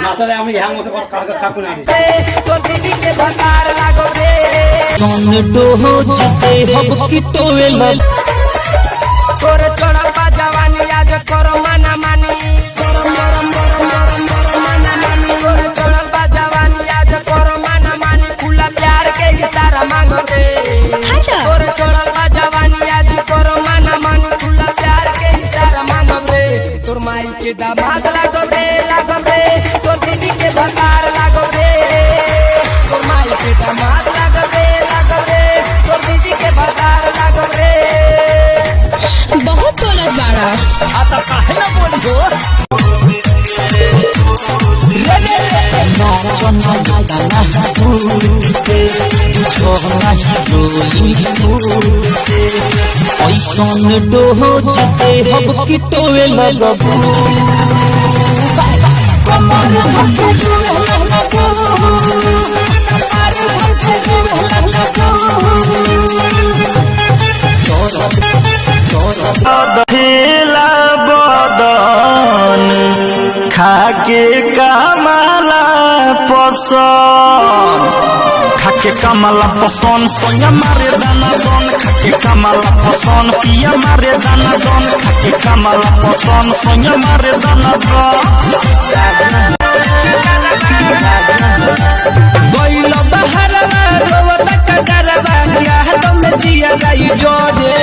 মাথায় আমি হ্যাং বসে কালকে থাকবো না তোর দিদিকে ভাতার লাগো রে চন্ডো যেতে হব কি টোয়েল তোর চড়া বাজাওয়ানি আজ করো মানা মানি তোর চড়া বাজাওয়ানি আজ করো মানা মানি खुला प्यार के इशारा मांगो रे তোর চড়া বাজাওয়ানি আজ করো মানা মানি खुला प्यार के इशारा मांगो रे তোর माई के दामाद लागो रे তোর दीदी के भतार लागो रे তোর माई के दामाद लागो रे তোর दीदी के भतार लागो रे बहुत बोलत बाड़ा आता काहे ना बोली हो नाचना गाना भूलते छोड़ना ही भूलते ऐसन डोहो जेते हब की टोवेल लगबू कमर धके दहेला बदन खाके कमला पसंद खाके कमला पसंद सोया मारे दाना दन खाके कमला पसंद पिया मारे दाना दन खाके कमला पसंद सोया मारे दाना दन गइलो बहरवा रोवत कगरवा याह तुम जिया गई जोरे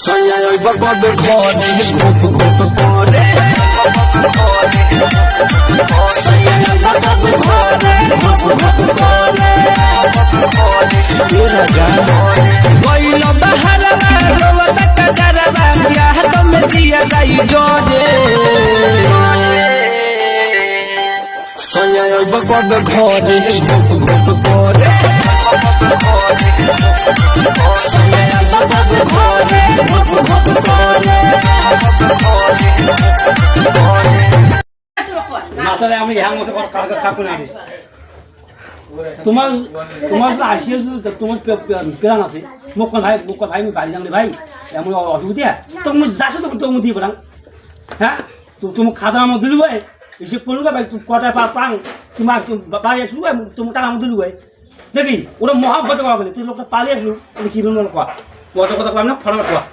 सोया ओइ बगड घरे घोप घोप करे सोया ओइ बगड घरे घोप घोप करे तेरा जान गइलो बहरवा रोवत कगरवा याह तुम जिया गई जोरे सोया ओइ बगड घरे घोप घोप करे सोया ओइ बगड घरे घोप घोप करे মাথায় আমি হ্যাং বসে কালকে থাকবো না তোমার তোমার তো আসিয়ে তোমার প্ল্যান আছে মুখ ভাই আমি বাড়ি যাবো ভাই এমন অসুবিধা তো তুমি যাচ্ছে তো তুমি দিয়ে পারাং হ্যাঁ তো তুমি খাতা আমার দিলু ভাই এসে পড়লু ভাই তুমি কটায় পাং তোমার বাড়ি আসলু ভাই তুমি টাকা আমার দিলু ভাই দেখি ওরা মহাব্বত করা বলে তুই লোকটা পালিয়ে আসলু ওটা কি রুল কোয়া কথা কম না ফটাফট কোয়া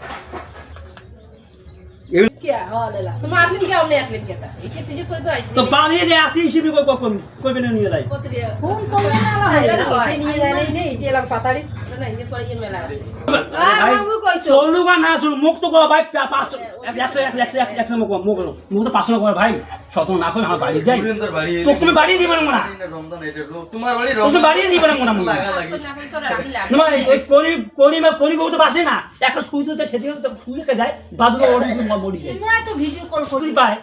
क्या हाल है तुम आटलिन क्या हमने आटलिन क्या था इसे तुझे पर तो आई তো পালিয়ে যে আসি হিসেবে কইবে না নিয়ে যাই कत लिया फोन कर ना है नहीं नहीं ये लग पता नहीं नहीं ये पर ये मेला ভাই চলু বা না চলু মুখ তো করা ভাই 100 মুখ তো 500 করে ভাই শত না করে আমার বাড়ি যাই তো তুমি বাড়ি দিবে না তোমার বাড়ি তুমি বাড়ি দিবে না তোমার ওই করি বউ তো বাসে না একটা শুইতে সেদিকে শুয়ে যায় বাদুড় ওড়ে মরি যায় मैं तो वीडियो कॉल তুই পায়